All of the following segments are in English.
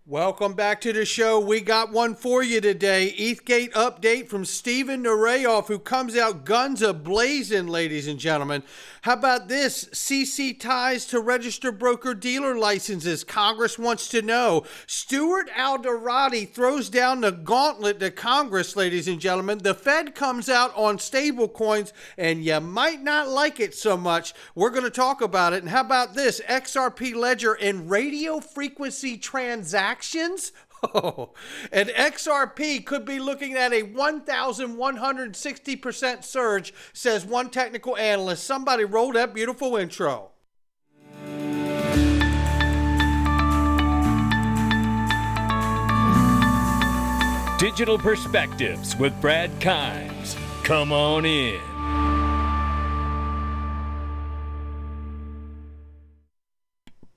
Welcome back to the show. We got one for you today. ETHGate update from Steve Nerayoff, who comes out guns a-blazing, ladies and gentlemen. How about this? CC ties to registered broker-dealer licenses. Congress wants to know. Stuart Alderoty throws down the gauntlet to Congress, ladies and gentlemen. The Fed comes out on stablecoins, and you might not like it so much. We're going to talk about it. And how about this? XRP ledger and radio frequency transactions. Oh, and XRP could be looking at a 1,160% surge, says one technical analyst. Somebody roll that beautiful intro. Digital Perspectives with Brad Kimes. Come on in.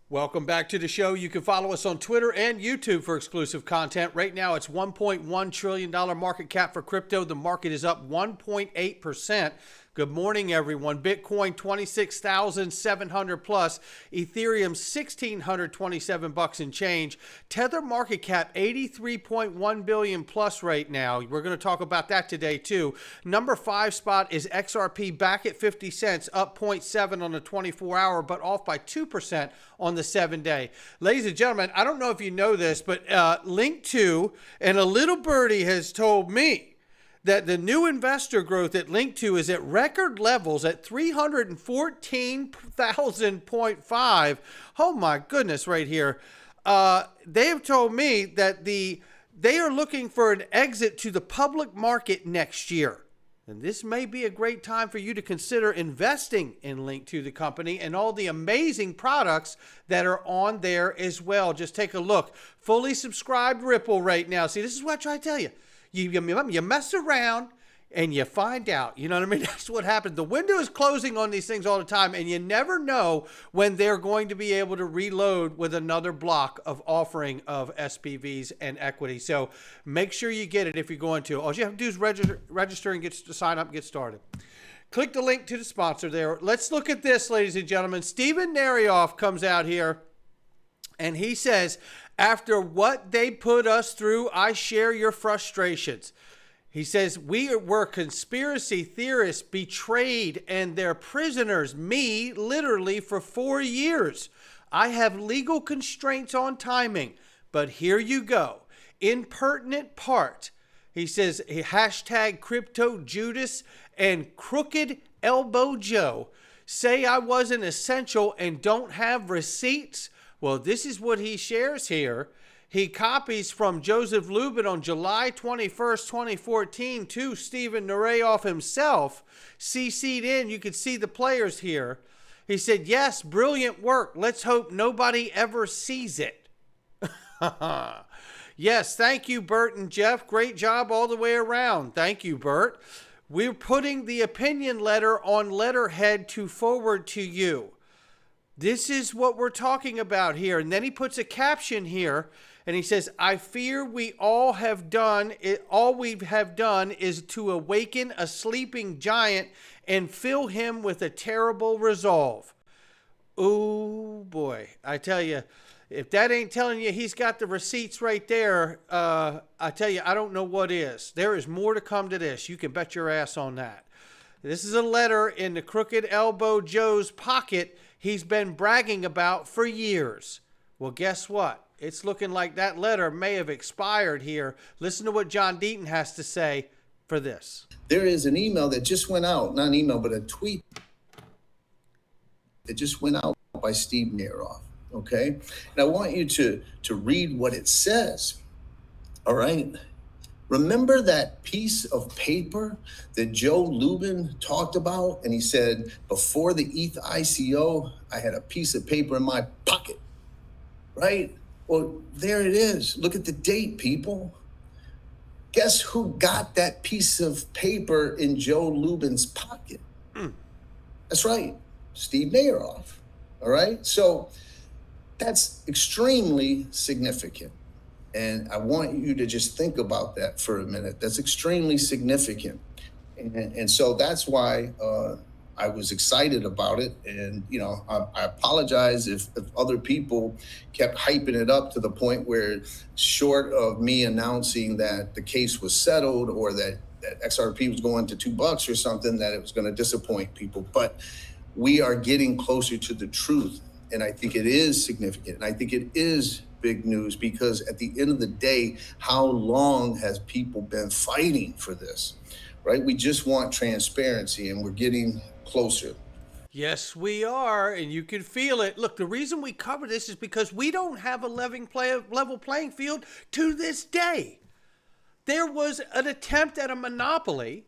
Welcome back to the show. You can follow us on Twitter and YouTube for exclusive content. Right now, it's $1.1 trillion market cap for crypto. The market is up 1.8%. Good morning, everyone. Bitcoin, 26,700 plus. Ethereum, 1,627 bucks and change. Tether market cap, 83.1 billion plus right now. We're going to talk about that today, too. Number 5 spot is XRP, back at 50 cents, up 0.7 on the 24-hour, but off by 2% on the 7-day. Ladies and gentlemen, I don't know if you know this, but Linqto and a little birdie has told me that the new investor growth at Linqto is at record levels at 314,000.5. Oh my goodness, right here. They have told me that they are looking for an exit to the public market next year. And this may be a great time for you to consider investing in Linqto, the company, and all the amazing products that are on there as well. Just take a look. Fully subscribed Ripple right now. See, this is what I try to tell you. You mess around and you find out. You know what I mean? That's what happens. The window is closing on these things all the time, and you never know when they're going to be able to reload with another block of offering of SPVs and equity. So make sure you get it if you're going to. All you have to do is register and sign up and get started. Click the link to the sponsor there. Let's look at this, ladies and gentlemen. Steve Nerayoff comes out here, and he says, after what they put us through, I share your frustrations. He says, we were conspiracy theorists betrayed and they're prisoners, me, literally for 4 years. I have legal constraints on timing, but here you go. In pertinent part, he says, hashtag crypto Judas and crooked elbow Joe say I wasn't essential and don't have receipts. Well, this is what he shares here. He copies from Joseph Lubin on July 21st, 2014 to Stephen Nerayoff himself, CC'd in. You can see the players here. He said, yes, brilliant work. Let's hope nobody ever sees it. Yes, thank you, Bert and Jeff. Great job all the way around. Thank you, Bert. We're putting the opinion letter on letterhead to forward to you. This is what we're talking about here. And then he puts a caption here and he says, I fear we all have done it. All we have done is to awaken a sleeping giant and fill him with a terrible resolve. Oh boy. I tell you, if that ain't telling you he's got the receipts right there, I tell you, I don't know what is. There is more to come to this. You can bet your ass on that. This is a letter in the crooked elbow Joe's pocket he's been bragging about for years. Well, guess what? It's looking like that letter may have expired here. Listen to what John Deaton has to say for this. There is an email that just went out, not an email, but a tweet that just went out by Steve Nerayoff, okay? And I want you to read what it says, all right? Remember that piece of paper that Joe Lubin talked about? And he said, before the ETH ICO, I had a piece of paper in my pocket, right? Well, there it is. Look at the date, people. Guess who got that piece of paper in Joe Lubin's pocket? That's right, Steve Nerayoff, all right? So that's extremely significant. And I want you to just think about that for a minute. That's extremely significant. And so that's why I was excited about it. And, you know, I apologize if other people kept hyping it up to the point where, short of me announcing that the case was settled or that XRP was going to $2 or something, that it was going to disappoint people. But we are getting closer to the truth. And I think it is significant. And I think it is big news, because at the end of the day, how long has people been fighting for this, right? We just want transparency, and we're getting closer. Yes, we are, and you can feel it. Look, the reason we cover this is because we don't have a level playing field to this day. There was an attempt at a monopoly,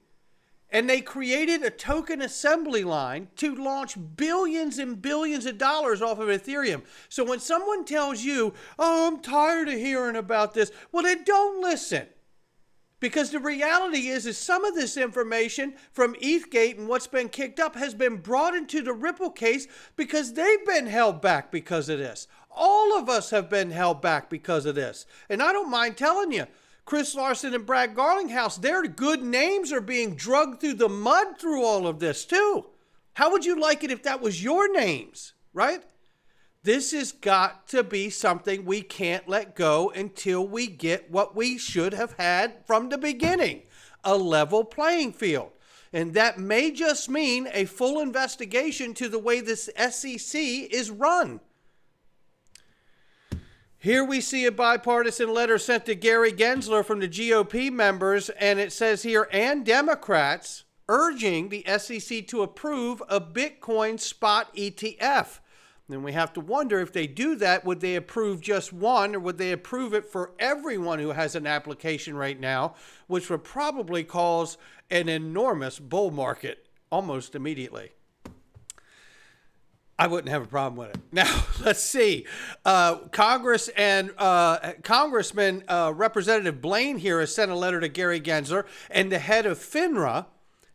and they created a token assembly line to launch billions and billions of dollars off of Ethereum. So when someone tells you, oh, I'm tired of hearing about this, well, then don't listen. Because the reality is some of this information from ETHGate and what's been kicked up has been brought into the Ripple case because they've been held back because of this. All of us have been held back because of this. And I don't mind telling you, Chris Larson and Brad Garlinghouse, their good names are being drugged through the mud through all of this too. How would you like it if that was your names, right? This has got to be something we can't let go until we get what we should have had from the beginning, a level playing field. And that may just mean a full investigation to the way this SEC is run. Here we see a bipartisan letter sent to Gary Gensler from the GOP members, and it says here, and Democrats urging the SEC to approve a Bitcoin spot ETF. And we have to wonder, if they do that, would they approve just one, or would they approve it for everyone who has an application right now, which would probably cause an enormous bull market almost immediately. I wouldn't have a problem with it. Now, let's see. Congressman Representative Blaine here has sent a letter to Gary Gensler and the head of FINRA,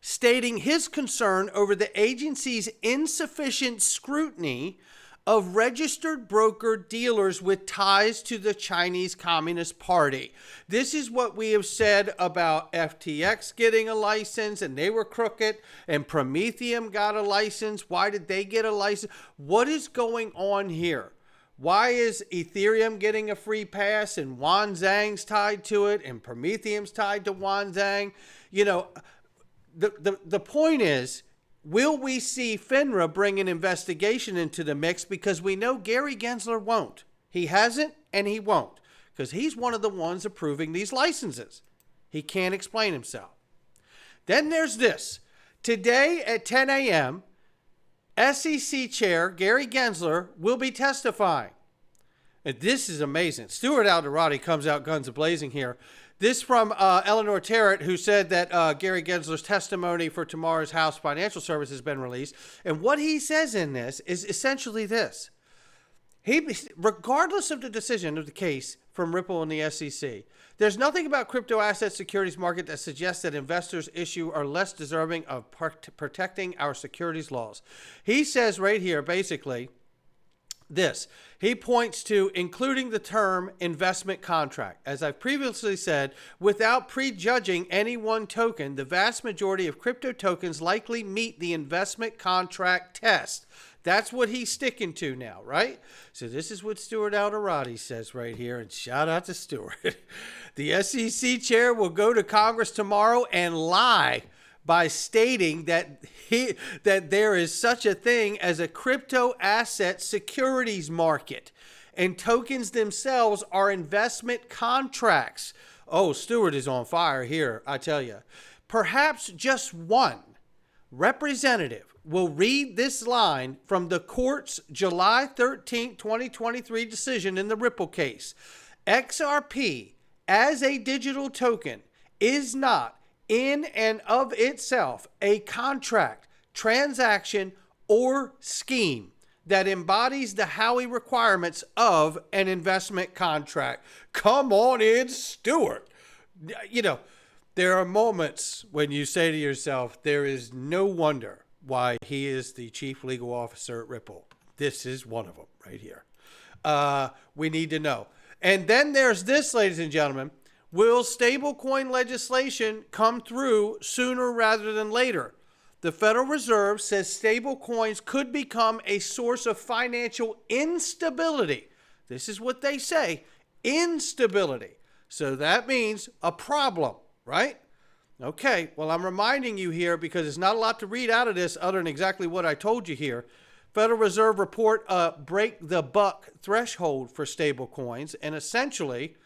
stating his concern over the agency's insufficient scrutiny of registered broker-dealers with ties to the Chinese Communist Party. This is what we have said about FTX getting a license, and they were crooked, and Prometheum got a license. Why did they get a license? What is going on here? Why is Ethereum getting a free pass, and Wan Zhang's tied to it, and Prometheum's tied to Wan Zhang? You know, the point is, will we see FINRA bring an investigation into the mix? Because we know Gary Gensler won't. He hasn't, and he won't, because he's one of the ones approving these licenses. He can't explain himself. Then there's this. Today at 10 a.m., SEC Chair Gary Gensler will be testifying. And this is amazing. Stuart Alderoty comes out guns a-blazing here. This from Eleanor Terrett, who said that Gary Gensler's testimony for tomorrow's House Financial Service has been released. And what he says in this is essentially this. Regardless of the decision of the case from Ripple and the SEC, there's nothing about crypto asset securities market that suggests that investors issue are less deserving of protecting our securities laws. He says right here, basically, this. He points to including the term investment contract. As I've previously said, without prejudging any one token, the vast majority of crypto tokens likely meet the investment contract test. That's what he's sticking to now, right? So this is what Stuart Alderoty says right here, and shout out to Stuart. The SEC chair will go to Congress tomorrow and lie by stating that there is such a thing as a crypto asset securities market, and tokens themselves are investment contracts. Oh, Stuart is on fire here, I tell you. Perhaps just one representative will read this line from the court's July 13, 2023 decision in the Ripple case. XRP as a digital token is not in and of itself a contract, transaction, or scheme that embodies the Howey requirements of an investment contract. Come on in, Stuart. You know, there are moments when you say to yourself, there is no wonder why he is the chief legal officer at Ripple. This is one of them right here. We need to know. And then there's this, ladies and gentlemen. Will stablecoin legislation come through sooner rather than later? The Federal Reserve says stablecoins could become a source of financial instability. This is what they say, instability. So that means a problem, right? Okay, well, I'm reminding you here because there's not a lot to read out of this other than exactly what I told you here. Federal Reserve report break the buck threshold for stablecoins, and essentially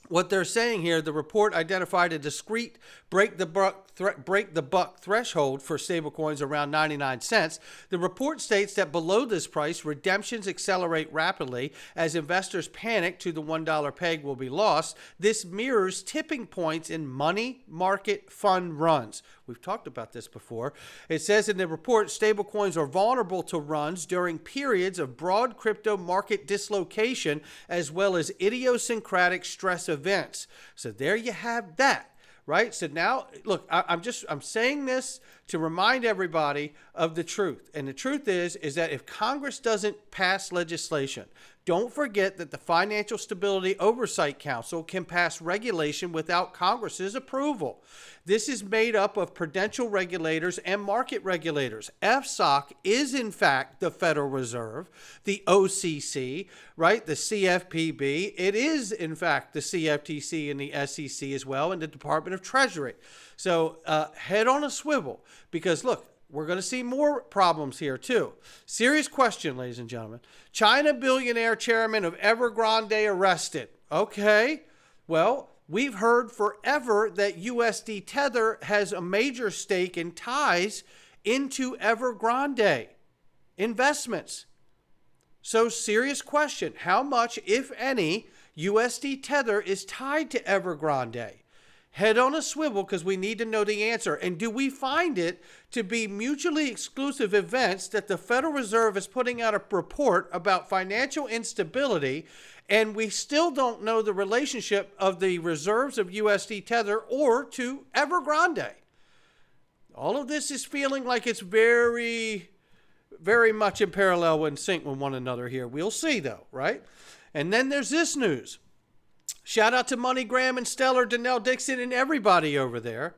what they're saying here, the report identified a discrete break the buck threshold for stablecoins around 99 cents. The report states that below this price, redemptions accelerate rapidly as investors panic to the $1 peg will be lost. This mirrors tipping points in money market fund runs. We've talked about this before. It says in the report, stablecoins are vulnerable to runs during periods of broad crypto market dislocation as well as idiosyncratic stress events. So there you have that, right? So now, look, I'm saying this to remind everybody of the truth. And the truth is that if Congress doesn't pass legislation, don't forget that the Financial Stability Oversight Council can pass regulation without Congress's approval. This is made up of prudential regulators and market regulators. FSOC is, in fact, the Federal Reserve, the OCC, right, the CFPB. It is, in fact, the CFTC and the SEC as well, and the Department of Treasury. So head on a swivel because, look, we're going to see more problems here, too. Serious question, ladies and gentlemen. China billionaire chairman of Evergrande arrested. Okay, well, we've heard forever that USD Tether has a major stake and ties into Evergrande investments. So, serious question. How much, if any, USD Tether is tied to Evergrande? Head on a swivel because we need to know the answer. And do we find it to be mutually exclusive events that the Federal Reserve is putting out a report about financial instability, and we still don't know the relationship of the reserves of USD Tether or to Evergrande? All of this is feeling like it's very, very much in parallel and sync with one another here. We'll see, though, right? And then there's this news. Shout out to MoneyGram and Stellar, Danelle Dixon, and everybody over there.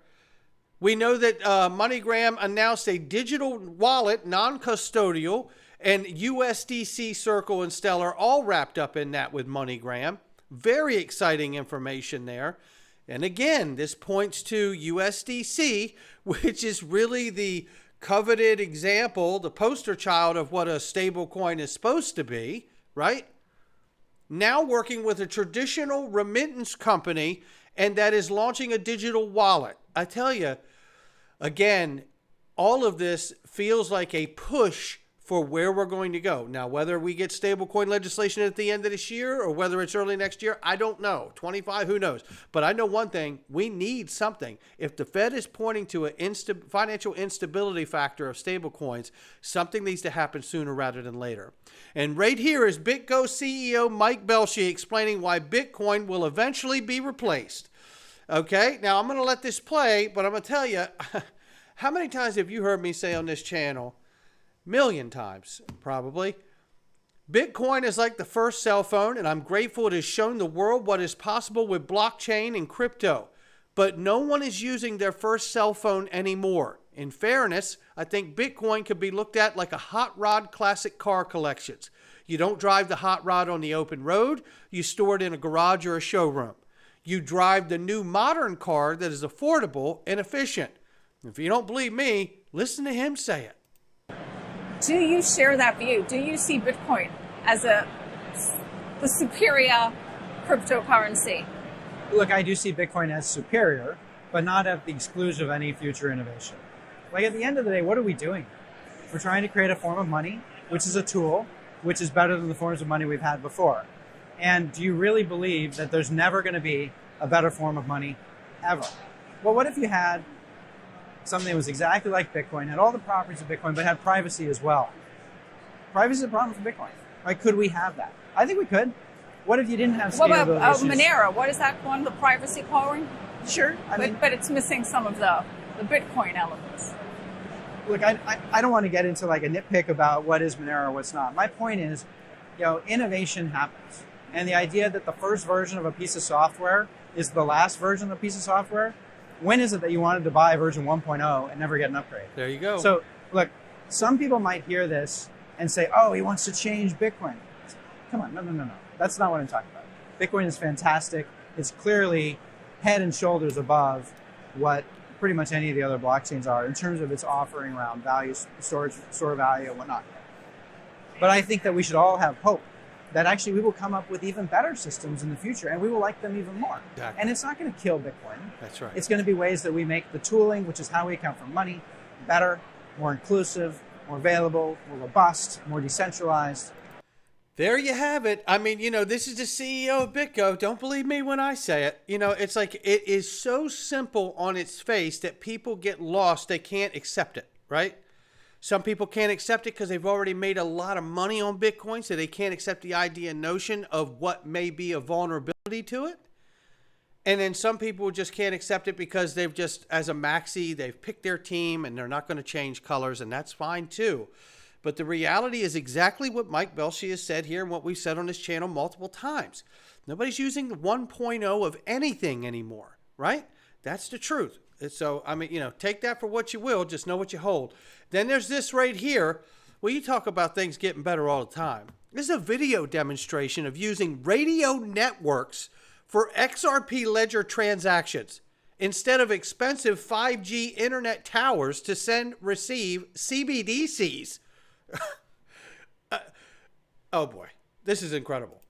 We know that MoneyGram announced a digital wallet, non-custodial, and USDC Circle and Stellar all wrapped up in that with MoneyGram. Very exciting information there. And again, this points to USDC, which is really the coveted example, the poster child of what a stable coin is supposed to be, right? Now working with a traditional remittance company, and that is launching a digital wallet. I tell you, again, all of this feels like a push for where we're going to go. Now, whether we get stablecoin legislation at the end of this year or whether it's early next year, I don't know. 25, who knows? But I know one thing, we need something. If the Fed is pointing to a financial instability factor of stablecoins, something needs to happen sooner rather than later. And right here is BitGo CEO Mike Belshie explaining why Bitcoin will eventually be replaced. Okay, now I'm going to let this play, but I'm going to tell you, how many times have you heard me say on this channel, million times, probably, Bitcoin is like the first cell phone, and I'm grateful it has shown the world what is possible with blockchain and crypto. But no one is using their first cell phone anymore. In fairness, I think Bitcoin could be looked at like a hot rod classic car collections. You don't drive the hot rod on the open road. You store it in a garage or a showroom. You drive the new modern car that is affordable and efficient. If you don't believe me, listen to him say it. Do you share that view? Do you see Bitcoin as the superior cryptocurrency? Look, I do see Bitcoin as superior, but not at the exclusion of any future innovation. Like at the end of the day, what are we doing? We're trying to create a form of money, which is a tool, which is better than the forms of money we've had before. And do you really believe that there's never going to be a better form of money ever? Well, what if you had something that was exactly like Bitcoin, had all the properties of Bitcoin, but had privacy as well? Privacy is a problem for Bitcoin. Right? Could we have that? I think we could. What if you didn't have scalability? What about Monero? What is that one? The privacy calling? Sure. But it's missing some of the Bitcoin elements. Look, I don't want to get into like a nitpick about what is Monero or what's not. My point is, innovation happens. And the idea that the first version of a piece of software is the last version of a piece of software, When is it that you wanted to buy version 1.0 and never get an upgrade? There you go. So look, some people might hear this and say, oh, he wants to change Bitcoin. Come on, no. That's not what I'm talking about. Bitcoin is fantastic. It's clearly head and shoulders above what pretty much any of the other blockchains are in terms of its offering around value, storage, store value, and whatnot. But I think that we should all have hope that actually we will come up with even better systems in the future, and we will like them even more. Exactly. And it's not going to kill Bitcoin. That's right. It's going to be ways that we make the tooling, which is how we account for money, better, more inclusive, more available, more robust, more decentralized. There you have it. I mean, this is the CEO of BitGo. Don't believe me when I say it. It's like it is so simple on its face that people get lost. They can't accept it, right? Some people can't accept it because they've already made a lot of money on Bitcoin, so they can't accept the idea and notion of what may be a vulnerability to it. And then some people just can't accept it because they've just, as a maxi, they've picked their team and they're not going to change colors, and that's fine too. But the reality is exactly what Mike Belshie has said here and what we've said on this channel multiple times. Nobody's using the 1.0 of anything anymore, right? That's the truth. So, I mean, take that for what you will. Just know what you hold. Then there's this right here. Well, you talk about things getting better all the time. This is a video demonstration of using radio networks for XRP ledger transactions instead of expensive 5G internet towers to send, receive CBDCs. Oh boy, this is incredible.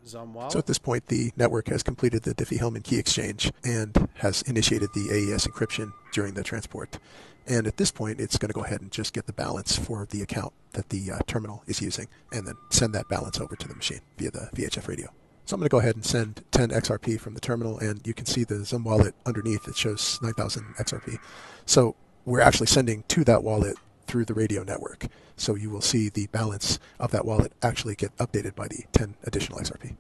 Zumwalt. So at this point, the network has completed the Diffie-Hellman key exchange and has initiated the AES encryption during the transport. And at this point, it's going to go ahead and just get the balance for the account that the terminal is using and then send that balance over to the machine via the VHF radio. So I'm going to go ahead and send 10 XRP from the terminal, and you can see the Zum wallet underneath. It shows 9,000 XRP. So we're actually sending to that wallet through the radio network. So you will see the balance of that wallet actually get updated by the 10 additional XRP.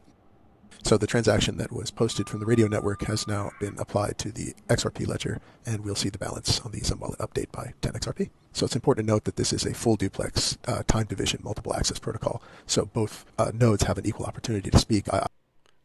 So the transaction that was posted from the radio network has now been applied to the XRP ledger, and we'll see the balance on the Zum wallet update by 10 XRP. So it's important to note that this is a full duplex time division multiple access protocol. So both nodes have an equal opportunity to speak.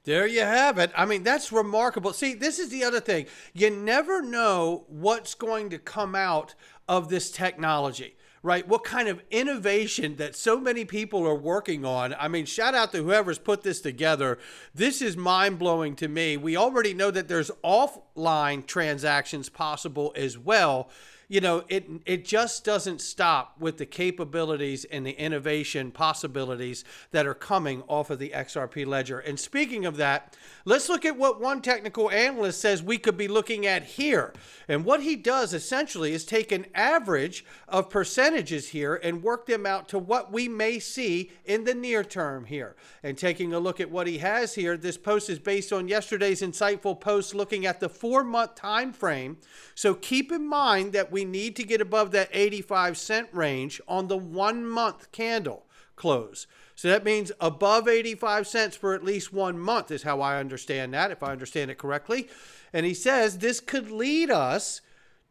There you have it. I mean, that's remarkable. See, this is the other thing. You never know what's going to come out of this technology, right? What kind of innovation that so many people are working on. I mean, shout out to whoever's put this together. This is mind-blowing to me. We already know that there's offline transactions possible as well. It just doesn't stop with the capabilities and the innovation possibilities that are coming off of the XRP ledger. And speaking of that, let's look at what one technical analyst says we could be looking at here. And what he does essentially is take an average of percentages here and work them out to what we may see in the near term here. And taking a look at what he has here, this post is based on yesterday's insightful post looking at the 4-month time frame. So keep in mind that we need to get above that 85-cent range on the 1-month candle close. So that means above 85 cents for at least 1 month is how I understand that, if I understand it correctly. And he says this could lead us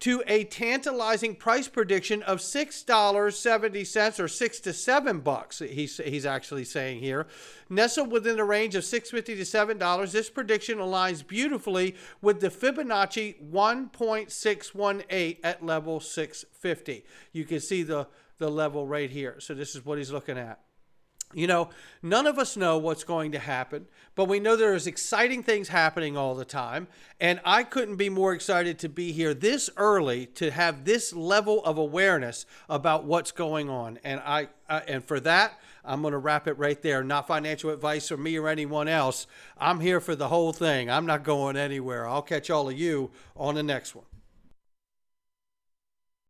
to a tantalizing price prediction of $6.70 or $6 to $7. He's actually saying here, nestled within a range of $6.50 to $7. This prediction aligns beautifully with the Fibonacci 1.618 at level 650. You can see the level right here. So this is what he's looking at. None of us know what's going to happen, but we know there's exciting things happening all the time. And I couldn't be more excited to be here this early to have this level of awareness about what's going on. And for that, I'm going to wrap it right there. Not financial advice from me or anyone else. I'm here for the whole thing. I'm not going anywhere. I'll catch all of you on the next one.